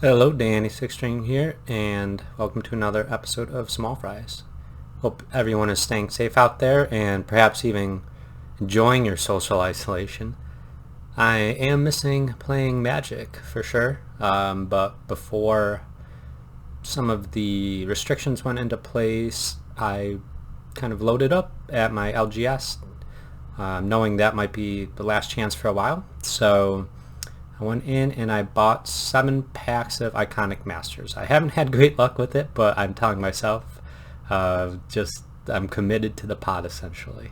Hello, Danny6String here, and welcome to another episode of Small Fries. Hope everyone is staying safe out there and perhaps even enjoying your social isolation. I am missing playing Magic for sure, but before some of the restrictions went into place, I kind of loaded up at my LGS, knowing that might be the last chance for a while. So I went in and I bought 7 packs of Iconic Masters. I haven't had great luck with it, but I'm telling myself, I'm committed to the pot essentially.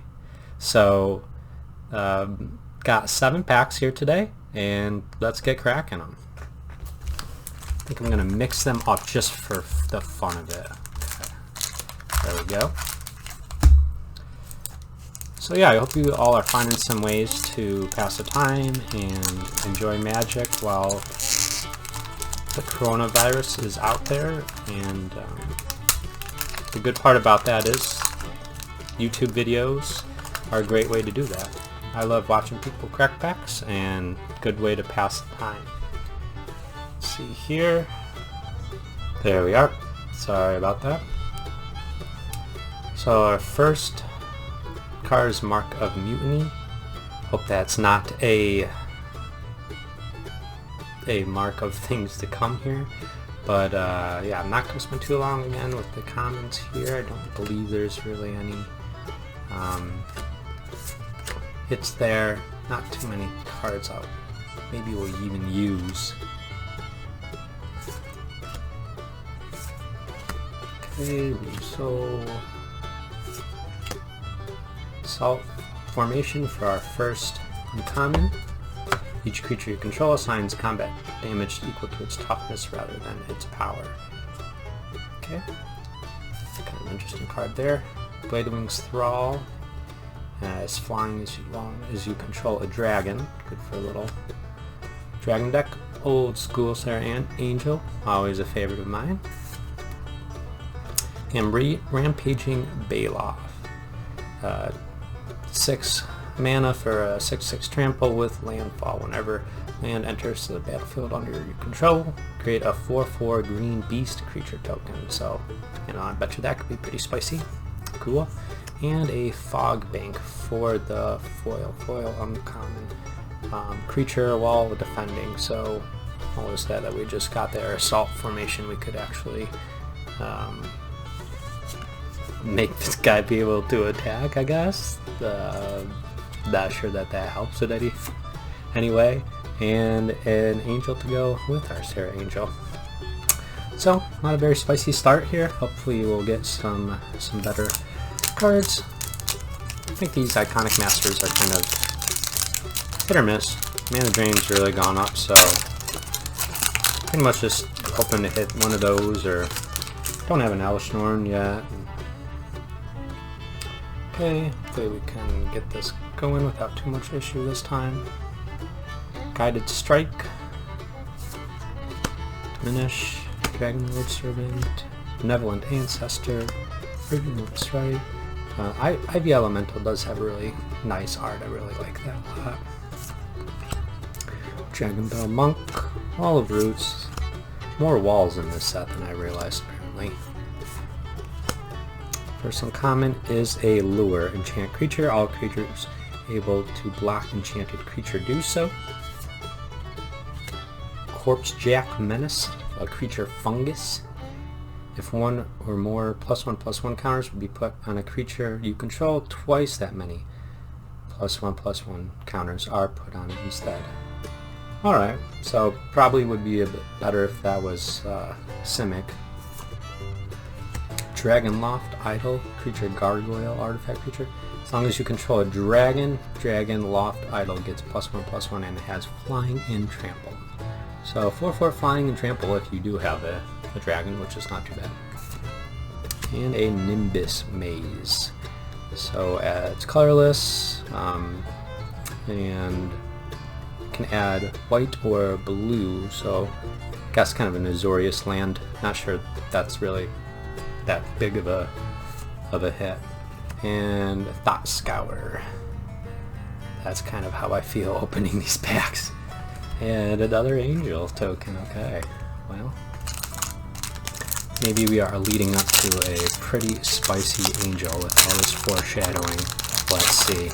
So, got 7 packs here today, and let's get cracking them. I think I'm going to mix them up just for the fun of it. Okay. There we go. So yeah, I hope you all are finding some ways to pass the time and enjoy Magic while the coronavirus is out there. And the good part about that is YouTube videos are a great way to do that. I love watching people crack packs, and good way to pass the time. Let's see here. There we are. Sorry about that. So our first card is Mark of Mutiny. Hope that's not a mark of things to come here. But yeah, I'm not going to spend too long again with the comments here. I don't believe there's really any hits there. Not too many cards out. Maybe we'll even use. Okay, so Assault formation for our first uncommon. Each creature you control assigns combat damage equal to its toughness rather than its power. Okay, kind of interesting card there. Bladewing's Thrall has flying as long as you control a dragon. Good for a little dragon deck. Old School Sarah Angel, always a favorite of mine. And Rampaging Baloth. 6 mana for a 6/6 trample with landfall. Whenever land enters the battlefield under your control, create a 4/4 green beast creature token. So, you know, I bet you that could be pretty spicy. Cool. And a Fog Bank for the foil uncommon creature while defending. So, what was that we just got there? Assault formation. We could actually make this guy be able to attack, I guess. Not sure that helps it anyway. And an angel to go with our Sarah Angel. So, not a very spicy start here. Hopefully we'll get some better cards. I think these Iconic Masters are kind of hit or miss. Mana drain's really gone up, so pretty much just hoping to hit one of those, or don't have an Elishnorn yet. Okay, hopefully we can get this going without too much issue this time. Guided Strike, Diminish, Dragonlord Servant, Benevolent Ancestor, Original Strike. Ivy Elemental does have really nice art, I really like that a lot. Dragon Bell Monk, Wall of Roots, more walls in this set than I realized apparently. First uncommon is a Lure. Enchant creature. All creatures able to block enchanted creature do so. Corpse Jack Menace. A creature fungus. If one or more +1/+1 counters would be put on a creature you control, twice that many +1/+1 counters are put on it instead. Alright, so probably would be a bit better if that was Simic. Dragonloft Idol, creature gargoyle, artifact creature. As long as you control a dragon, Dragonloft Idol gets +1/+1 and it has flying and trample. So 4/4 flying and trample if you do have a dragon, which is not too bad. And a Nimbus Maze. So it's colorless, and can add white or blue, so I guess kind of an Azorius land. Not sure that's really that big of a hit. And Thought Scour. That's kind of how I feel opening these packs. And another angel token, okay. Well, maybe we are leading up to a pretty spicy angel with all this foreshadowing. Let's see.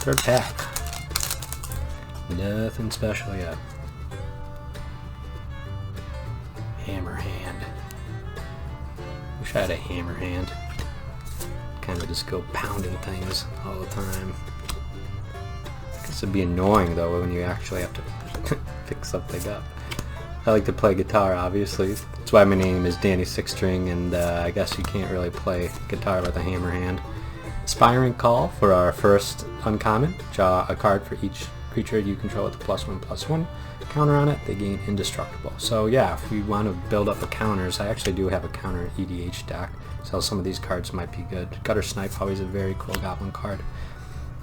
Third pack. Nothing special yet. Hammer hand. Wish I had a hammer hand. Kind of just go pounding things all the time. I guess it'd be annoying though when you actually have to pick something up. I like to play guitar, obviously. That's why my name is Danny Six String, and I guess you can't really play guitar with a hammer hand. Inspiring Call for our first uncommon. Draw a card for each creature you control with a +1/+1 counter on it. They gain indestructible. So yeah, if we want to build up a counters, I actually do have a counter EDH deck, so some of these cards might be good. Gutter Snipe, always a very cool goblin card.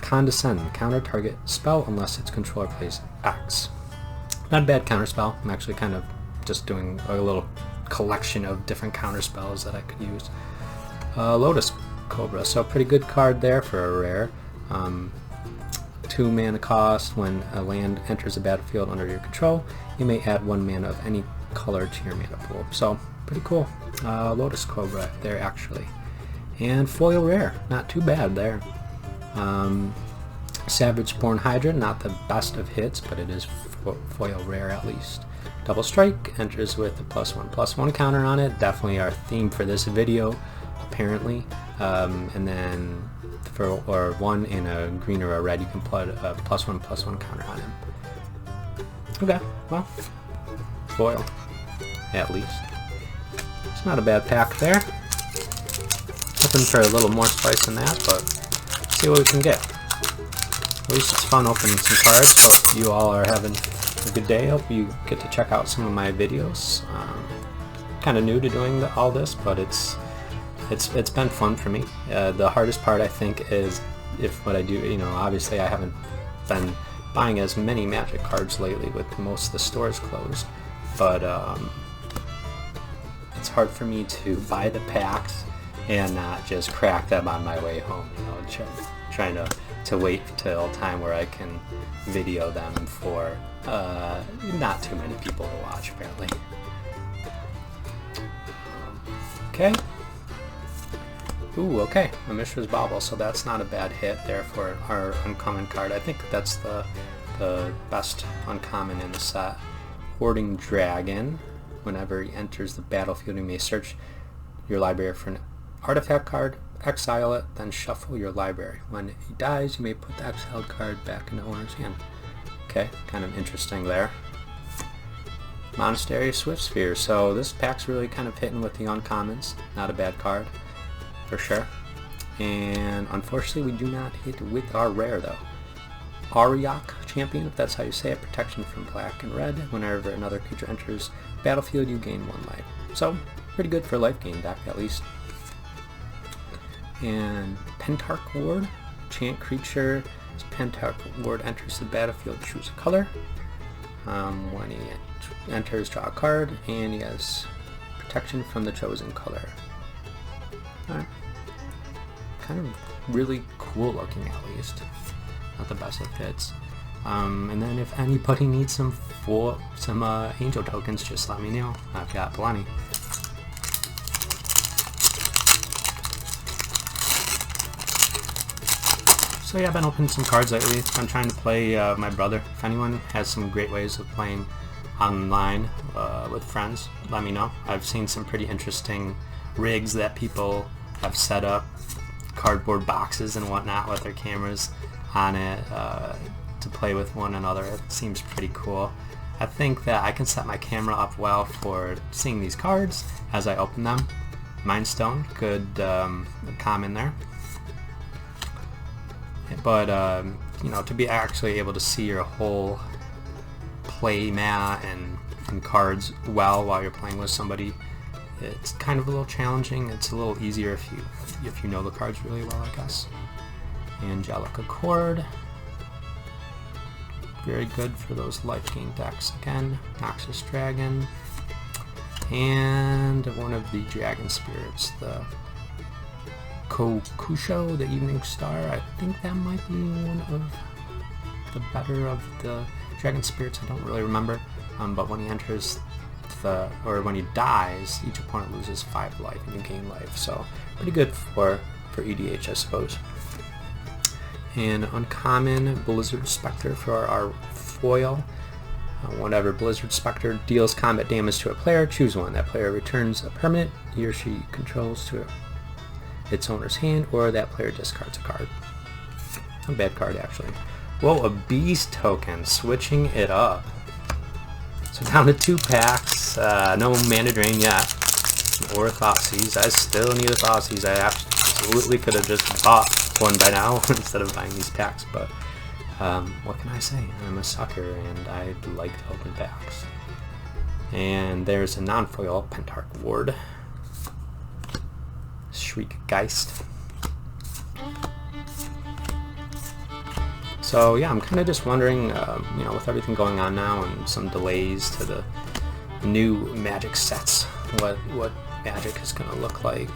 Condescend, counter target spell unless its controller plays X. Not a bad counter spell. I'm actually kind of just doing a little collection of different counter spells that I could use. Lotus Cobra, so a pretty good card there for a rare. 2 mana cost. When a land enters the battlefield under your control, you may add 1 mana of any color to your mana pool. So pretty cool. Lotus Cobra there actually. And foil rare, not too bad there. Savage Spawn Hydra, not the best of hits, but it is foil rare at least. Double Strike enters with a +1/+1 counter on it. Definitely our theme for this video, apparently. And then for one in a green or a red, you can put a +1/+1 counter on him. Okay, well, foil at least. It's not a bad pack there. Hoping for a little more spice than that, but let's see what we can get. At least it's fun opening some cards. Hope you all are having a good day. Hope you get to check out some of my videos. Kind of new to doing all this, but it's been fun for me. The hardest part, I think, is if what I do, you know, obviously I haven't been buying as many Magic cards lately with most of the stores closed, but it's hard for me to buy the packs and not just crack them on my way home, you know, trying to wait till a time where I can video them for not too many people to watch, apparently. Okay. Ooh, okay, a Mishra's Bauble, so that's not a bad hit there for our uncommon card. I think that's the best uncommon in the set. Hoarding Dragon. Whenever he enters the battlefield, you may search your library for an artifact card, exile it, then shuffle your library. When he dies, you may put the exiled card back in the owner's hand. Okay, kind of interesting there. Monastery Swift Sphere, so this pack's really kind of hitting with the uncommons. Not a bad card, for sure. And unfortunately, we do not hit with our rare, though. Auriok Champion, if that's how you say it, protection from black and red. Whenever another creature enters battlefield, you gain 1 life. So, pretty good for life gain deck, at least. And Pentarch Ward, chant creature. As Pentarch Ward enters the battlefield, choose a color. When he enters, draw a card, and he has protection from the chosen color. Alright. Kind of really cool looking, at least. Not the best of hits. And then if anybody needs some angel tokens, just let me know. I've got plenty. So yeah, I've been opening some cards lately. I'm trying to play my brother. If anyone has some great ways of playing online with friends, let me know. I've seen some pretty interesting rigs that people have set up, cardboard boxes and whatnot with their cameras on it to play with one another. It seems pretty cool. I think that I can set my camera up well for seeing these cards as I open them. Mind Stone, good comment there. But you know, to be actually able to see your whole play mat and cards well while you're playing with somebody, it's kind of a little challenging. It's a little easier if you know the cards really well, I guess. Angelic Accord, very good for those life gain decks again. Noxus Dragon, and one of the Dragon Spirits, the Kokusho, the Evening Star. I think that might be one of the better of the Dragon Spirits. I don't really remember, but when he enters the or when he dies, each opponent loses 5 life and you gain life. So pretty good for EDH, I suppose. And uncommon Blizzard Spectre for our foil. Whenever Blizzard Spectre deals combat damage to a player, choose one. That player returns a permanent he or she controls to its owner's hand, or that player discards a card. Not a bad card, actually. Whoa, a beast token, switching it up. So down to 2 packs, no mana drain yet, or Thoughtseize. I still need a Thoughtseize. I absolutely could have just bought one by now instead of buying these packs, but what can I say? I'm a sucker and I like to open packs. And there's a non-foil Pentarch Ward. Shriekgeist. So yeah, I'm kind of just wondering, you know, with everything going on now and some delays to the new Magic sets, what Magic is going to look like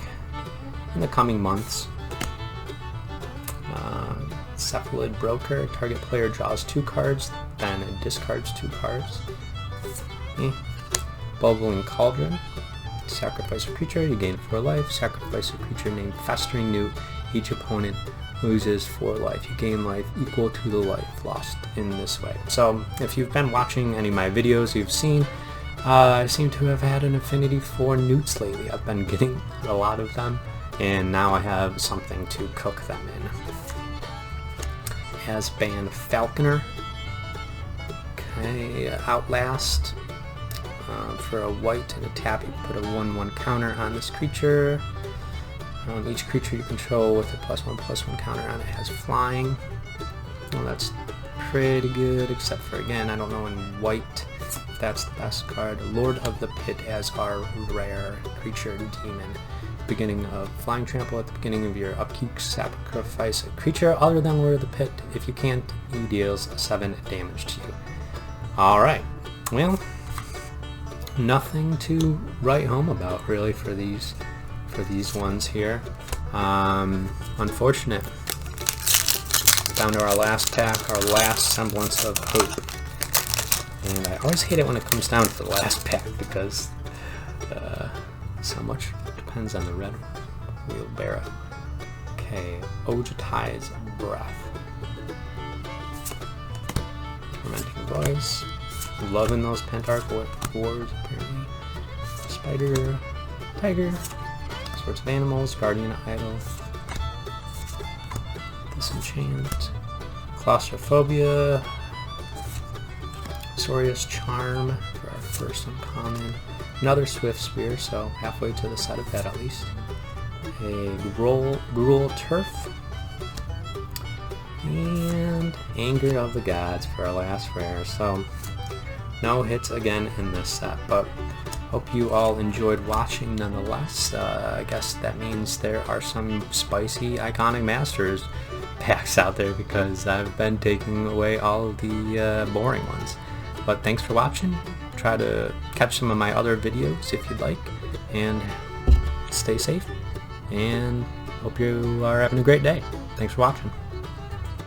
in the coming months. Cephalid Broker, target player draws 2 cards, then it discards 2 cards. Bubbling Cauldron, sacrifice a creature, you gain 4 life, sacrifice a creature named Festering Newt, each opponent loses 4 life, you gain life equal to the life lost in this way. So if you've been watching any of my videos, you've seen I seem to have had an affinity for newts lately. I've been getting a lot of them, and now I have something to cook them in. Has banned Falconer. Okay, Outlast. For a white and a tap, you put a 1/1 counter on this creature. Each creature you control with a +1/+1 counter on it has flying. Well, that's pretty good, except for, again, I don't know in white if that's the best card. Lord of the Pit as our rare creature demon. Beginning of Flying Trample, at the beginning of your upkeep, sacrifice a creature other than Lord of the Pit. If you can't, he deals 7 damage to you. Alright, well, nothing to write home about really for these ones here. Unfortunate. Down to our last pack, our last semblance of hope. And I always hate it when it comes down to the last pack because so much depends on the red wheelbarrow. Okay, Ojatai's Breath. Tormenting Voice. Loving those Pentarch Wars, apparently. Spider, Tiger, Sorts of Animals, Guardian Idol, Disenchant, Claustrophobia, Soria's Charm for our first uncommon. Another Swift Spear, so halfway to the set of that at least. A Gruul Turf. And Anger of the Gods for our last rare. So no hits again in this set, but hope you all enjoyed watching nonetheless. I guess that means there are some spicy Iconic Masters packs out there because I've been taking away all of the boring ones. But thanks for watching. Try to catch some of my other videos if you'd like, and stay safe, and hope you are having a great day. Thanks for watching.